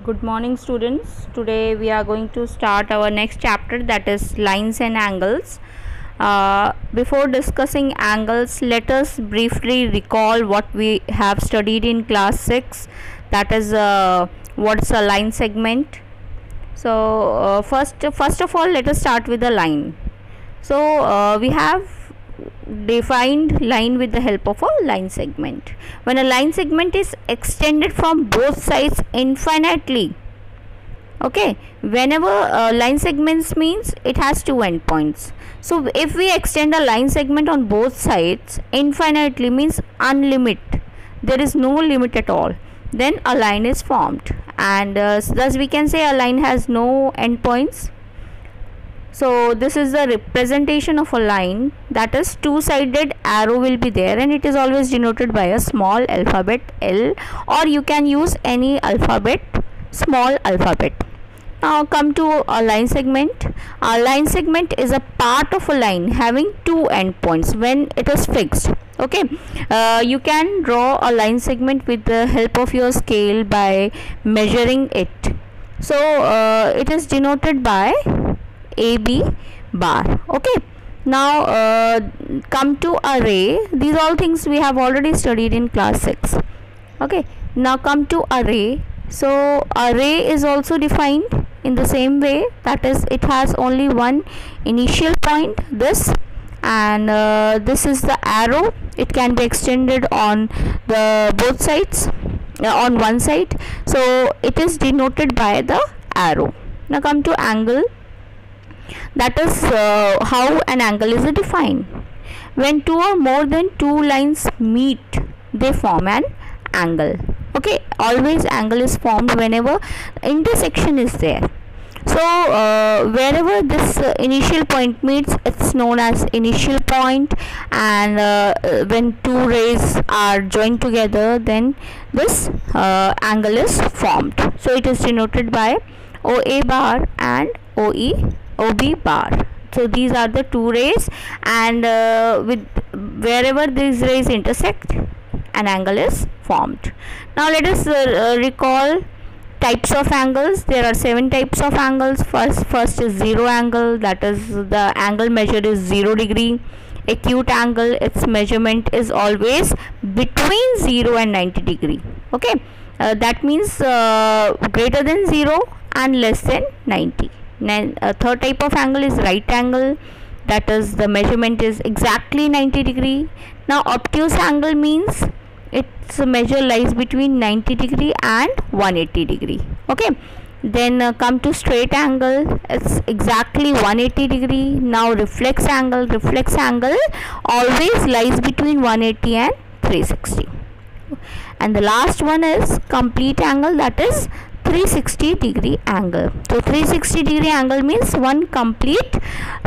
Good morning students. Today we are going to start our next chapter, that is lines and angles. Before discussing angles, let us briefly recall what we have studied in class 6, that is what's a line segment. So first of all, let us start with the line. So we have defined line with the help of a line segment. When a line segment is extended from both sides infinitely, okay, whenever line segments means it has two endpoints. So if we extend a line segment on both sides infinitely means unlimited, there is no limit at all, then a line is formed, and thus we can say a line has no endpoints. So this is the representation of a line, that is two-sided arrow will be there, and it is always denoted by a small alphabet L, or you can use any alphabet, small alphabet. Now come to a line segment. A line segment is a part of a line having two endpoints when it is fixed. Okay, you can draw a line segment with the help of your scale by measuring it. So it is denoted by AB bar. Okay, now come to array. These all things we have already studied in class 6. Okay, now come to array. So array is also defined in the same way, that is it has only one initial point, this, and this is the arrow. It can be extended on the both sides, on one side, so it is denoted by the arrow. Now come to angle. That is how an angle is defined. When two or more than two lines meet, they form an angle. Okay, always angle is formed whenever intersection is there. So wherever this initial point meets, it's known as initial point, and when two rays are joined together, then this angle is formed. So it is denoted by OA bar and OB bar. So these are the two rays, and with wherever these rays intersect, an angle is formed. Now let us recall types of angles. There are 7 types of angles. First is zero angle, that is the angle measured is 0 degree. Acute angle, its measurement is always between 0 and 90 degree. Okay, that means greater than 0 and less than 90. Third type of angle is right angle, that is the measurement is exactly 90 degree. Now obtuse angle means its measure lies between 90 degree and 180 degree. Okay, then come to straight angle, it's exactly 180 degree. Now reflex angle always lies between 180 and 360. And the last one is complete angle, that is 360 degree angle. So 360 degree angle means one complete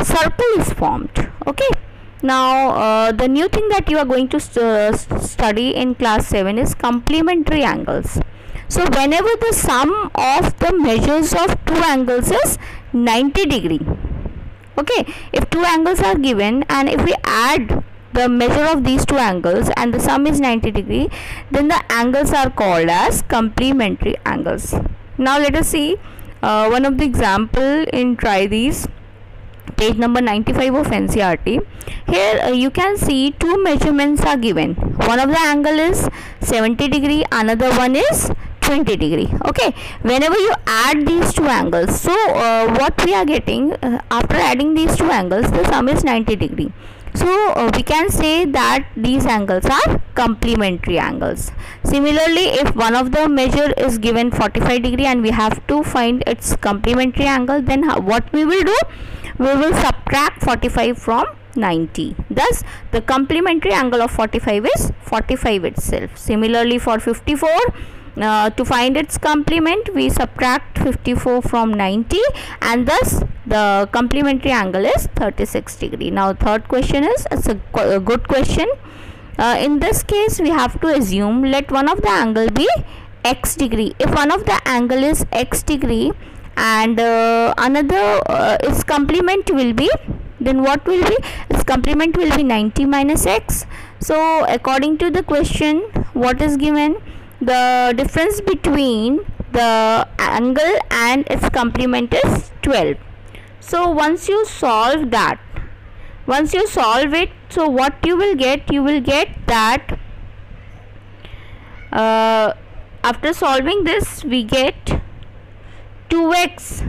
circle is formed. Okay, now the new thing that you are going to study in class 7 is complementary angles. So whenever the sum of the measures of two angles is 90 degree, okay, if two angles are given and if we add the measure of these two angles and the sum is 90 degree, then the angles are called as complementary angles. Now let us see one of the example in Try These, page number 95 of NCERT. Here you can see two measurements are given. One of the angle is 70 degree, another one is 20 degree. Okay, whenever you add these two angles, so what we are getting after adding these two angles, the sum is 90 degree. So we can say that these angles are complementary angles. Similarly, if one of the measure is given 45 degree and we have to find its complementary angle, then what we will do, we will subtract 45 from 90. Thus the complementary angle of 45 is 45 itself. Similarly for 54, to find its complement, we subtract 54 from 90, and thus the complementary angle is 36 degree. Now third question is, it's a good question. In this case we have to assume, let one of the angle be x degree. If one of the angle is x degree and another its complement will be, then what will be, its complement will be 90 minus x. So according to the question, what is given, the difference between the angle and its complement is 12. So once you solve it, so what you will get that after solving this we get 2x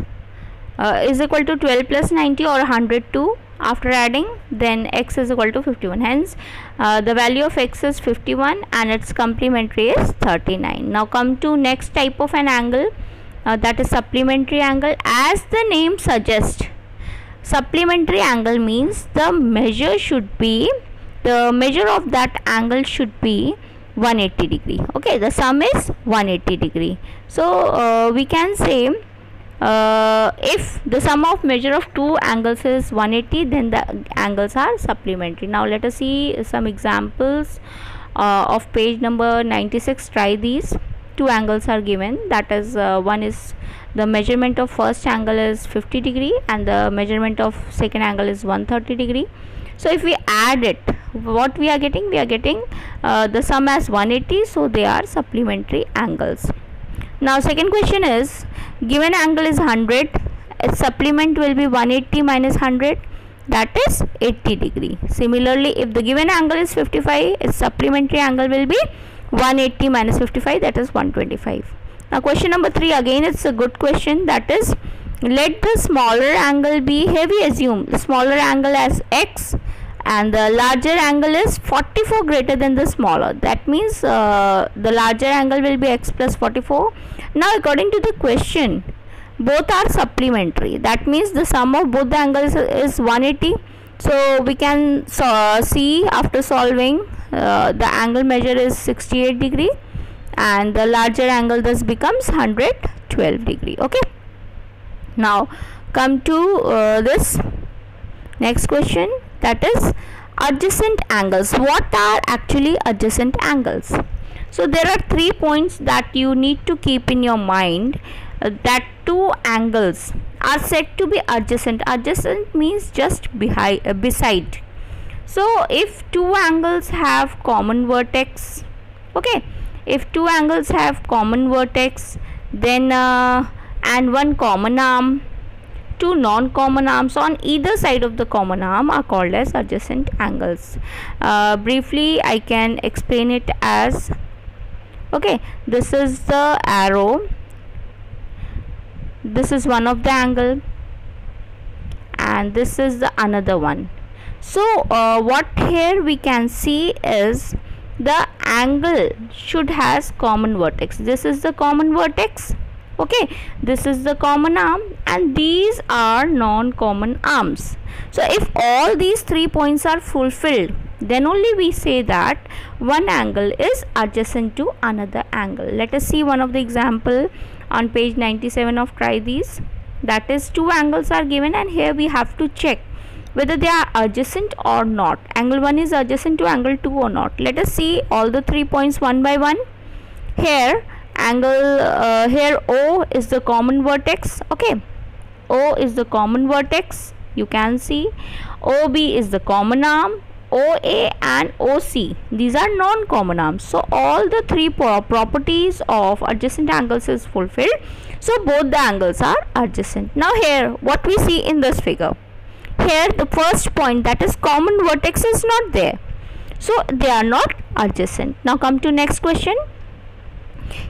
is equal to 12 plus 90 or 102. After adding, then x is equal to 51. Hence the value of x is 51 and its complementary is 39. Now come to next type of an angle, that is supplementary angle. As the name suggests, supplementary angle means the measure of that angle should be 180 degree. Okay, the sum is 180 degree. So we can say if the sum of measure of two angles is 180, then the angles are supplementary. Now let us see some examples of page number 96. Try these. Two angles are given, that is one is the measurement of first angle is 50 degree and the measurement of second angle is 130 degree. So if we add it, what we are getting? We are getting the sum as 180, so they are supplementary angles. Now second question is, given angle is 100, its supplement will be 180 minus 100, that is 80 degree. Similarly, if the given angle is 55, its supplementary angle will be 180 minus 55, that is 125. Now question number 3, again it's a good question, that is, let the smaller angle be, here we assume the smaller angle as x and the larger angle is 44 greater than the smaller. That means the larger angle will be x plus 44. Now according to the question, both are supplementary. That means the sum of both the angles is 180. So we can see after solving the angle measure is 68 degree and the larger angle thus becomes 112 degree. Okay. Now come to this next question, that is adjacent angles. What are actually adjacent angles? So there are 3 points that you need to keep in your mind, that two angles are said to be adjacent. Adjacent means just beside. So if two angles have common vertex, okay, if two angles have common vertex, then and one common arm, two non-common arms on either side of the common arm are called as adjacent angles. Briefly I can explain it as, okay, this is the arrow, this is one of the angle and this is the another one. So what here we can see is the angle should has common vertex. This is the common vertex, okay, this is the common arm and these are non-common arms. So if all these 3 points are fulfilled, then only we say that one angle is adjacent to another angle. Let us see one of the example on page 97 of Try These. That is, two angles are given and here we have to check whether they are adjacent or not. Angle 1 is adjacent to angle 2 or not. Let us see all the 3 points one by one. Here angle here O is the common vertex, okay, O is the common vertex, you can see. OB is the common arm, OA and OC, these are non-common arms. So all the 3 properties of adjacent angles is fulfilled, so both the angles are adjacent. Now here what we see in this figure, here the first point, that is common vertex, is not there, so they are not adjacent. Now come to next question.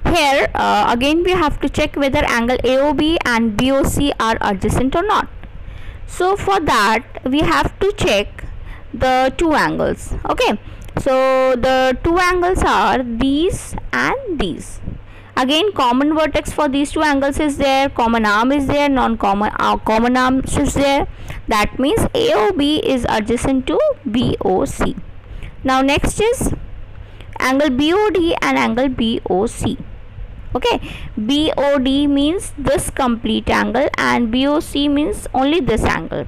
Here again we have to check whether angle AOB and BOC are adjacent or not. So for that we have to check the two angles, okay. So the two angles are these and these. Again common vertex for these two angles is there, common arm is there, non-common common arm is there. That means AOB is adjacent to BOC. Now next is angle BOD and angle BOC, okay. BOD means this complete angle and BOC means only this angle.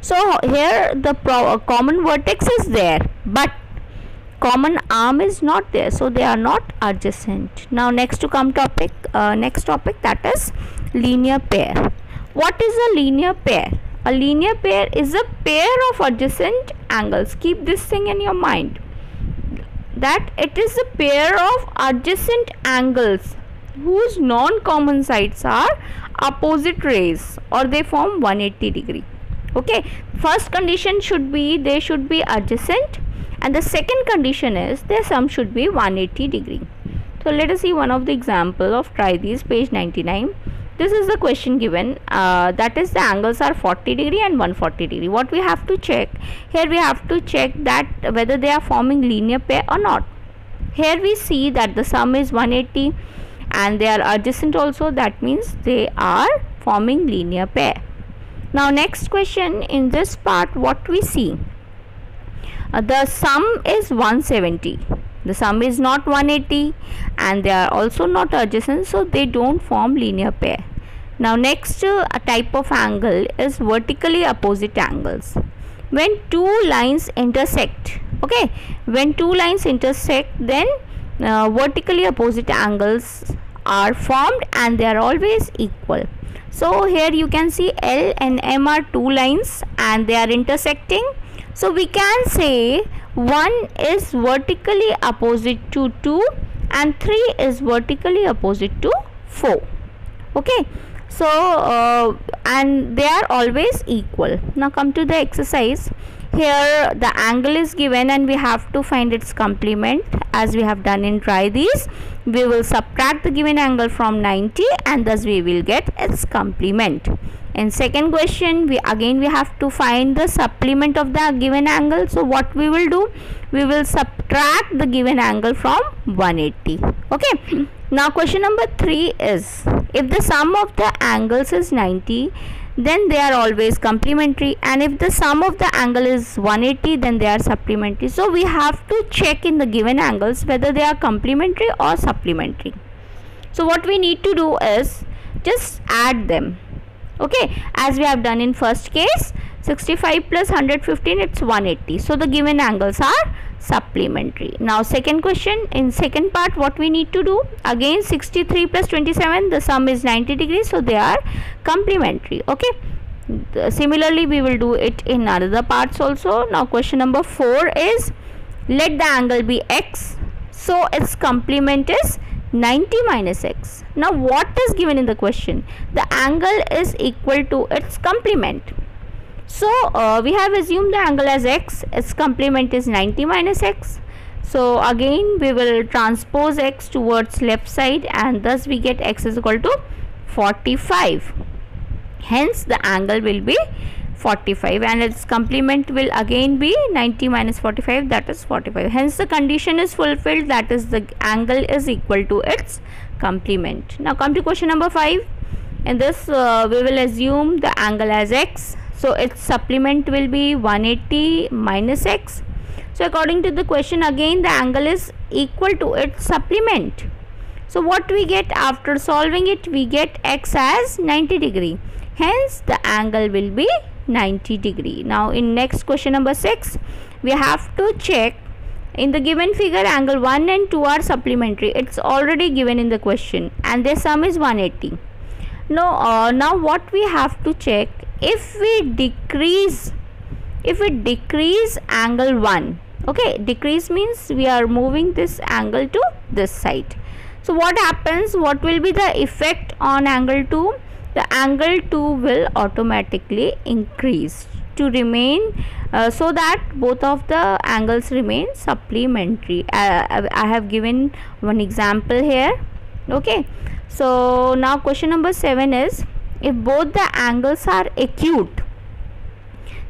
So here the common vertex is there but common arm is not there, so they are not adjacent. Now next to come topic, next topic, that is linear pair. What is a linear pair? A linear pair is a pair of adjacent angles. Keep this thing in your mind, that it is a pair of adjacent angles whose non-common sides are opposite rays or they form 180 degree. Okay, first condition should be they should be adjacent, and the second condition is their sum should be 180 degree. So let us see one of the example of try these, page 99. This is the question given, that is the angles are 40 degree and 140 degree. What we have to check here, we have to check that whether they are forming linear pair or not. Here we see that the sum is 180 and they are adjacent also, that means they are forming linear pair. Now next question, in this part what we see, the sum is 170, the sum is not 180 and they are also not adjacent, so they don't form linear pair. Now next type of angle is vertically opposite angles. When two lines intersect, okay, when two lines intersect, then vertically opposite angles are formed and they are always equal. So here you can see L and M are two lines and they are intersecting. So we can say 1 is vertically opposite to 2 and 3 is vertically opposite to 4. Okay, so and they are always equal. Now come to the exercise. Here the angle is given and we have to find its complement. As we have done in try these, we will subtract the given angle from 90 and thus we will get its complement. In second question, we have to find the supplement of the given angle. So what we will do, we will subtract the given angle from 180. Okay, now question number 3 is, if the sum of the angles is 90, then they are always complementary, and if the sum of the angle is 180, then they are supplementary. So we have to check in the given angles whether they are complementary or supplementary. So what we need to do is just add them. Okay, as we have done in first case, 65 plus 115, it's 180. So the given angles are supplementary. Now second question, in second part what we need to do, again 63 plus 27, the sum is 90 degrees, so they are complementary. Okay, similarly we will do it in other parts also. Now question number 4 is, let the angle be x, so its complement is 90 minus x. Now what is given in the question? The angle is equal to its complement. So we have assumed the angle as x, its complement is 90 minus x. So again we will transpose x towards left side and thus we get x is equal to 45. Hence the angle will be 45 and its complement will again be 90 minus 45, that is 45. Hence the condition is fulfilled, that is the angle is equal to its complement. Now come to question number 5. In this we will assume the angle as x, so its supplement will be 180 minus x. So according to the question, again the angle is equal to its supplement. So what we get after solving it, we get x as 90 degree. Hence the angle will be 90 degree. Now in next question number 6, we have to check in the given figure angle 1 and 2 are supplementary. It's already given in the question and their sum is 180. Now what we have to check, if we decrease angle 1, okay, decrease means we are moving this angle to this side. So what happens, what will be the effect on angle 2? The angle 2 will automatically increase to remain so that both of the angles remain supplementary. I have given one example here. Okay, so now question number 7 is, if both the angles are acute,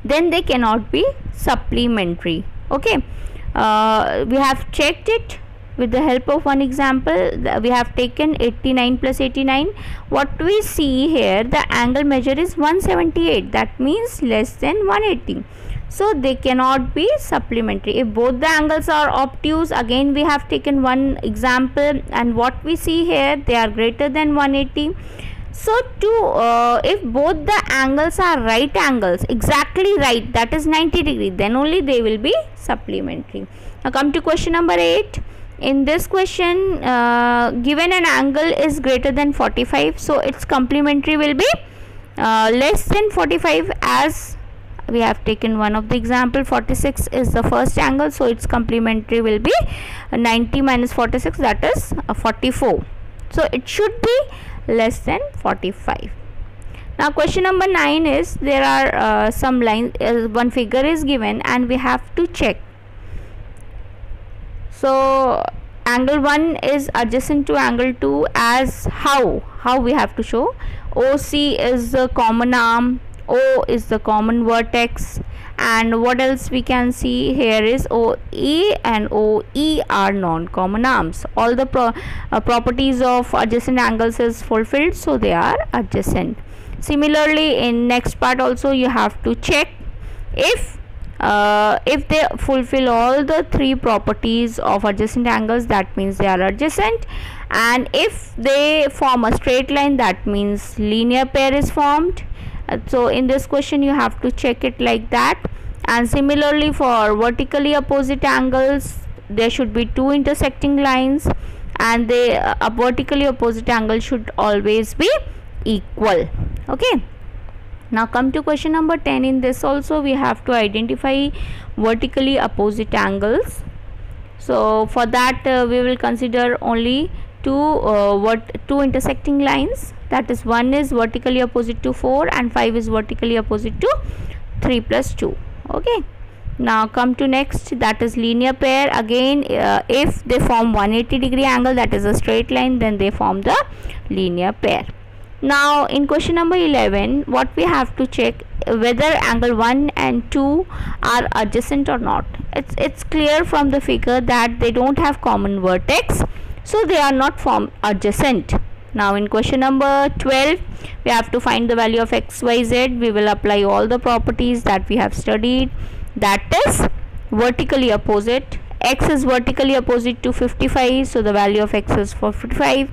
then they cannot be supplementary. Okay, we have checked it with the help of one example. We have taken 89 plus 89. What we see here, the angle measure is 178, that means less than 180. So they cannot be supplementary. If both the angles are obtuse, again we have taken one example, and what we see here, they are greater than 180. So if both the angles are right angles, exactly right, that is 90 degree, then only they will be supplementary. Now come to question number 8. In this question, given an angle is greater than 45, so its complementary will be less than 45, as we have taken one of the example. 46 is the first angle, so its complementary will be 90 minus 46, that is 44. so it should be less than 45. Now question number 9 is, there are some lines, one figure is given and we have to check. So angle 1 is adjacent to angle 2 as how we have to show. OC is the common arm, O is the common vertex, and what else we can see here is OE and OE are non-common arms. All the properties of adjacent angles is fulfilled, so they are adjacent. Similarly, in next part also you have to check if they fulfill all the three properties of adjacent angles, that means they are adjacent, and if they form a straight line, that means linear pair is formed. So in this question you have to check it like that. And similarly for vertically opposite angles, there should be two intersecting lines, and a vertically opposite angle should always be equal. Okay, now come to question number 10. In this also we have to identify vertically opposite angles. So for that we will consider only two intersecting lines, that is, one is vertically opposite to 4 and 5 is vertically opposite to 3 plus 2. Okay, now come to next, that is linear pair. Again, if they form 180-degree angle, that is a straight line, then they form the linear pair. Now in question number 11, what we have to check, whether angle 1 and 2 are adjacent or not. It's clear from the figure that they don't have common vertex, so they are not formed adjacent. Now in question number 12, we have to find the value of x, y, z. We will apply all the properties that we have studied, that is vertically opposite. X is vertically opposite to 55, so the value of x is 55.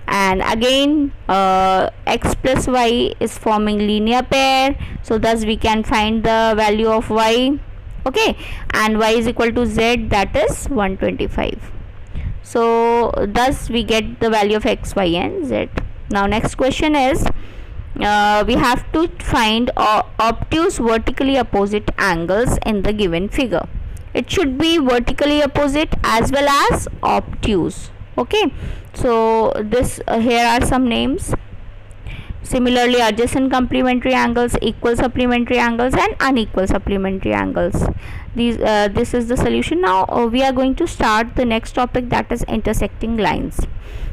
And again x plus y is forming linear pair, so thus we can find the value of y. Okay, and y is equal to z, that is 125. So thus we get the value of x, y and z. Now next question is, we have to find obtuse vertically opposite angles in the given figure. It should be vertically opposite as well as obtuse. Okay, so this here are some names. Similarly, adjacent complementary angles, equal supplementary angles, and unequal supplementary angles. This is the solution. Now we are going to start the next topic, that is intersecting lines.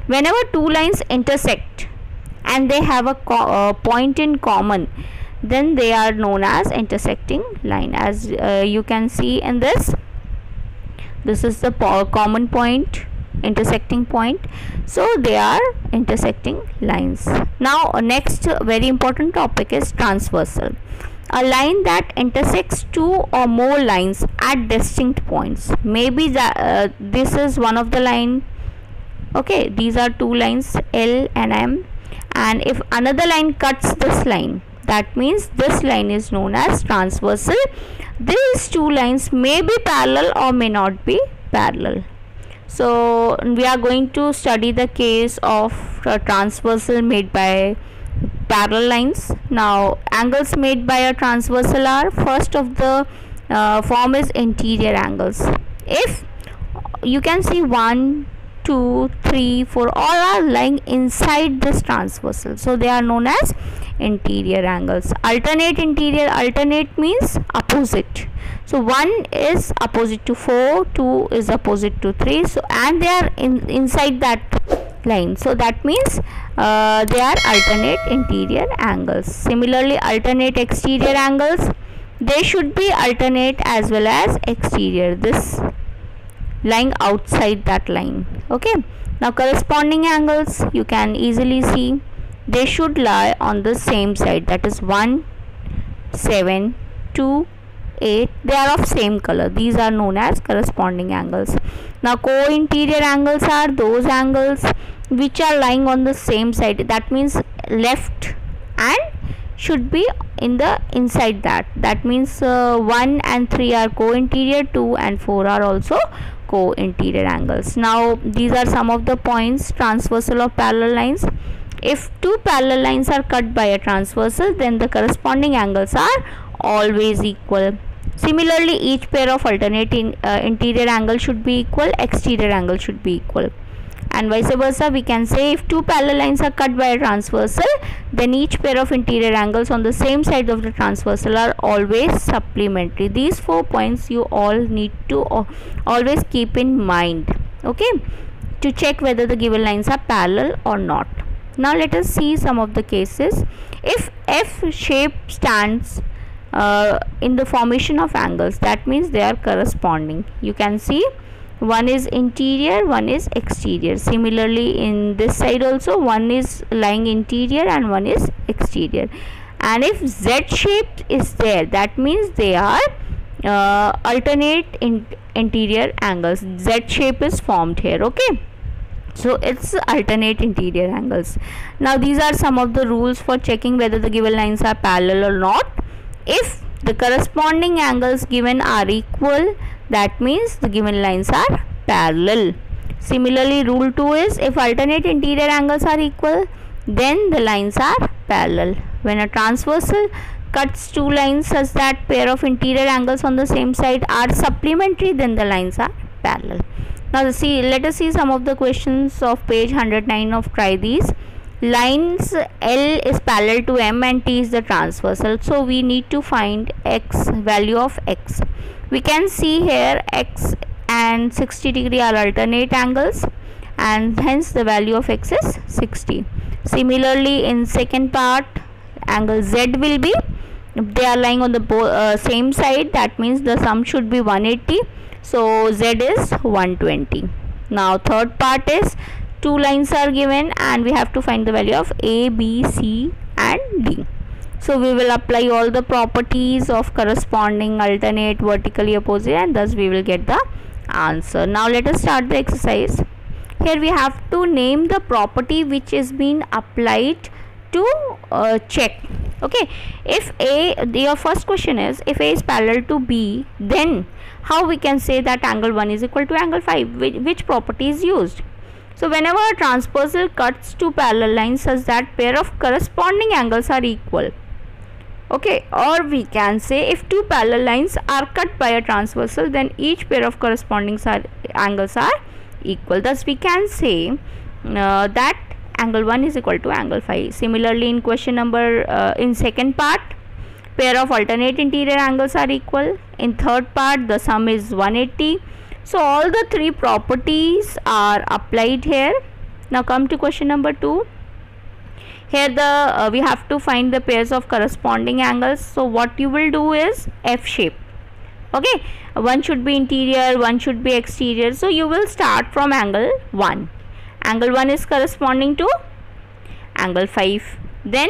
Whenever two lines intersect and they have a point in common, then they are known as intersecting line. As you can see in this is the common point, intersecting point, so they are intersecting lines. Now next very important topic is transversal. A line that intersects two or more lines at distinct points. Maybe that this is one of the line. Okay, these are two lines, L and M, and if another line cuts this line, that means this line is known as transversal. These two lines may be parallel or may not be parallel. So we are going to study the case of transversal made by parallel lines. Now angles made by a transversal are, first of the form is interior angles. If you can see 1, 2, 3, 4, all are lying inside this transversal, so they are known as interior angles. Alternate interior, alternate means opposite. So 1 is opposite to 4, 2 is opposite to 3, so and they are inside that line, so that means they are alternate interior angles. Similarly, alternate exterior angles, they should be alternate as well as exterior, this lying outside that line. Okay, now corresponding angles, you can easily see they should lie on the same side, that is 1, 7, 2, 8, they are of same color. These are known as corresponding angles. Now co-interior angles are those angles which are lying on the same side, that means left and should be in the inside that means 1 and 3 are co-interior, 2 and 4 are also co-interior angles. Now these are some of the points transversal of parallel lines. If two parallel lines are cut by a transversal, then the corresponding angles are always equal. Similarly, each pair of alternate interior angle should be equal, exterior angle should be equal. And vice versa, we can say if two parallel lines are cut by a transversal, then each pair of interior angles on the same side of the transversal are always supplementary. These 4 points you all need to always keep in mind, okay, to check whether the given lines are parallel or not. Now let us see some of the cases. If F shape stands in the formation of angles, that means they are corresponding. You can see one is interior, one is exterior. Similarly in this side also, one is lying interior and one is exterior. And if Z shape is there, that means they are alternate interior angles. Z shape is formed here, okay. So it's alternate interior angles. Now these are some of the rules for checking whether the given lines are parallel or not. If the corresponding angles given are equal, that means the given lines are parallel. Similarly, rule 2 is if alternate interior angles are equal, then the lines are parallel. When a transversal cuts two lines such that pair of interior angles on the same side are supplementary, then the lines are parallel. Now let us see some of the questions of page 109 of Try These. Lines L is parallel to M and T is the transversal. So we need to find x, value of x. We can see here x and 60 degree are alternate angles, and hence the value of x is 60. Similarly in second part, angle Z will be, if they are lying on the same side, that means the sum should be 180. So Z is 120. Now third part is two lines are given and we have to find the value of A, B, C and D. So we will apply all the properties of corresponding, alternate, vertically opposite, and thus we will get the answer. Now let us start the exercise. Here we have to name the property which is being applied to check. Okay, if A, your first question is if A is parallel to B, then how we can say that angle 1 is equal to angle 5? Which property is used? So whenever a transversal cuts two parallel lines such that pair of corresponding angles are equal, okay, or we can say if two parallel lines are cut by a transversal, then each pair of corresponding angles are equal. Thus we can say that angle 1 is equal to angle 5. Similarly in question number in second part, pair of alternate interior angles are equal. In third part, the sum is 180. So all the three properties are applied here. Now come to question number 2. Here we have to find the pairs of corresponding angles. So what you will do is F shape. Okay, one should be interior, one should be exterior. So you will start from angle 1. Angle 1 is corresponding to angle 5. Then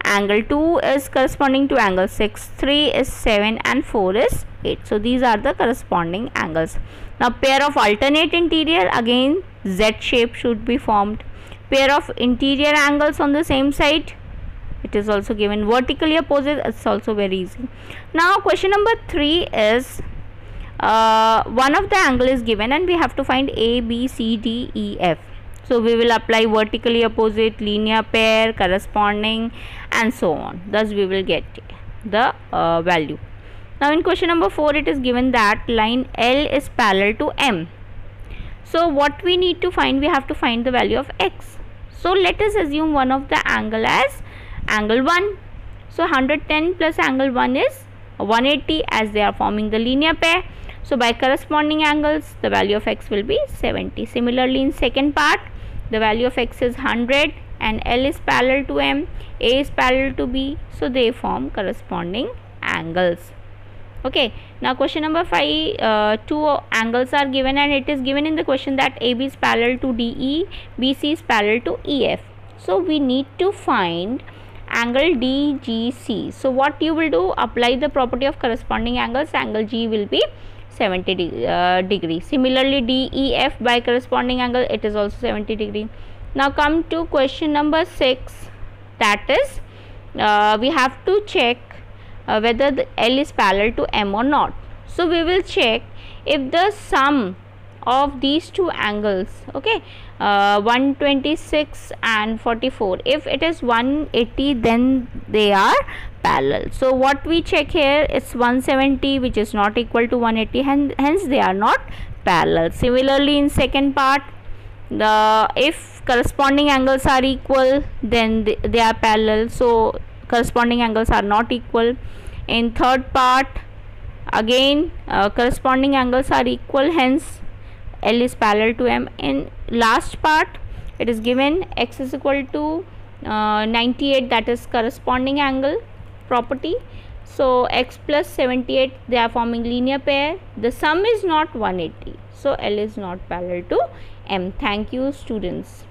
angle 2 is corresponding to angle 6. 3 is 7 and 4 is 8. So these are the corresponding angles. Now pair of alternate interior, again Z shape should be formed. Pair of interior angles on the same side, it is also given. Vertically opposite, it's also very easy. Now question number 3 is one of the angle is given and we have to find A, B, C, D, E, F. So we will apply vertically opposite, linear pair, corresponding and so on. Thus we will get the value. Now in question number 4 it is given that line L is parallel to M. So what we need to find, we have to find the value of x. So let us assume one of the angle as angle 1. So 110 plus angle 1 is 180 as they are forming the linear pair. So by corresponding angles the value of x will be 70. Similarly in second part the value of x is 100 and L is parallel to M, A is parallel to B. So they form corresponding angles. Okay, now question number 5, two angles are given and it is given in the question that AB is parallel to DE, BC is parallel to EF. So we need to find angle DGC. So what you will do, apply the property of corresponding angles. Angle G will be 70 degree. Similarly DEF by corresponding angle, it is also 70 degree. Now come to question number 6, that is we have to check whether the L is parallel to M or not. So we will check if the sum of these two angles, okay, 126 and 44, if it is 180 then they are parallel. So what we check here is 170 which is not equal to 180, hence they are not parallel. Similarly in second part If corresponding angles are equal, then they are parallel, so corresponding angles are not equal. In third part, again corresponding angles are equal, hence L is parallel to M. In last part, it is given x is equal to 98, that is corresponding angle property. So x plus 78, they are forming linear pair. The sum is not 180, so L is not parallel to M. Thank you, students.